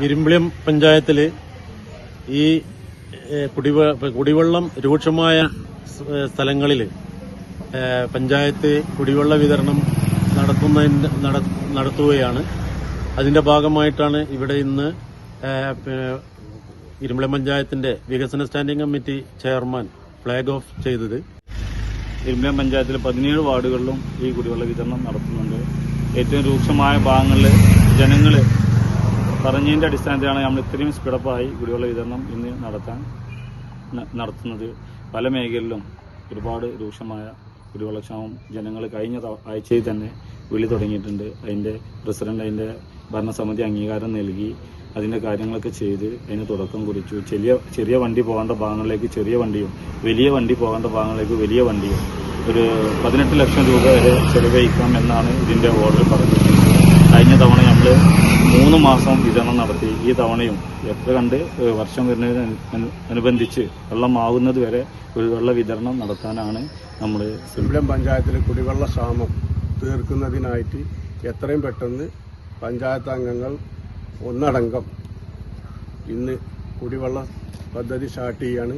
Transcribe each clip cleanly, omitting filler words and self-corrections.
ഇരുമ്പിളിയം പഞ്ചായത്തിൽ ഈ കുടിവെള്ളം രൂക്ഷമായ സ്ഥലങ്ങളിൽ പഞ്ചായത്ത് കുടിവെള്ള വിതരണം നടത്തുകയാണ്. അതിന്റെ ഭാഗമായിട്ടാണ് ഇവിടെ ഇന്ന് ഇരുമ്പിളിയം പഞ്ചായത്തിന്റെ വികസന standing committee chairman flag off ചെയ്തത്. ഇരുമ്പിളിയം പഞ്ചായത്തിലെ 17 വാർഡുകളിലും ഈ കുടിവെള്ള വിതരണം നടത്തുന്നുണ്ട്. ഏറ്റവും രൂക്ഷമായ ഭാഗങ്ങളിൽ ജനങ്ങൾ പറഞ്ഞതിന്റെ അടിസ്ഥാനത്തിലാണ് നമ്മൾ ഇത്രയും സ്പീഡപ്പായി കുടിവെള്ള വിതരണം ഇന്ന് നടത്തുന്നത്. പല മേഖലയിലും ഒരുപാട് രൂക്ഷമായ കുടിവെള്ളക്ഷാമം ജനങ്ങൾ കഴിഞ്ഞ ആഴ്ചയിൽ തന്നെ വിളി തുടങ്ങിയിട്ടുണ്ട്. അതിന്റെ പ്രസിഡന്റ് അതിന്റെ ഭരണസമിതി അംഗീകാരം നൽകി അതിന്റെ കാര്യങ്ങളൊക്കെ ചെയ്ത് അതിന് തുടക്കം കുറിച്ചു. ചെറിയ വണ്ടി പോകേണ്ട ഭാഗങ്ങളിലേക്ക് ചെറിയ വണ്ടിയും വലിയ വണ്ടി പോകേണ്ട ഭാഗങ്ങളിലേക്ക് വലിയ വണ്ടിയും ഒരു 18 ലക്ഷം രൂപ വരെ ചെലവഴിക്കാം എന്നാണ് ഇതിന്റെ ഓർഡർ പറഞ്ഞത്. കഴിഞ്ഞ തവണ നമ്മൾ 3 മാസം വിതരണം നടത്തി. ഈ തവണയും എത്ര കണ്ട് വർഷം വരുന്നതിനനുബന്ധിച്ച് വെള്ളമാവുന്നത് വരെ കുടിവെള്ള വിതരണം നടത്താനാണ് നമ്മൾ ഇരുമ്പിളിയം പഞ്ചായത്തിലെ കുടിവെള്ള ക്ഷാമം തീർക്കുന്നതിനായിട്ട് എത്രയും പെട്ടെന്ന് പഞ്ചായത്ത് അംഗങ്ങൾ ഒന്നടങ്കം ഇന്ന് കുടിവെള്ള പദ്ധതി സ്റ്റാർട്ട് ചെയ്യാണ്.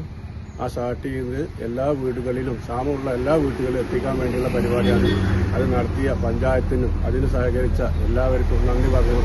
ആ സ്റ്റാർട്ട് ചെയ്ത് എല്ലാ വീടുകളിലും ക്ഷാമമുള്ള എല്ലാ വീടുകളിലും എത്തിക്കാൻ വേണ്ടിയുള്ള പരിപാടിയാണ്. അത് നടത്തിയ പഞ്ചായത്തിനും അതിന് സഹകരിച്ച എല്ലാവർക്കും നന്ദി പറഞ്ഞു.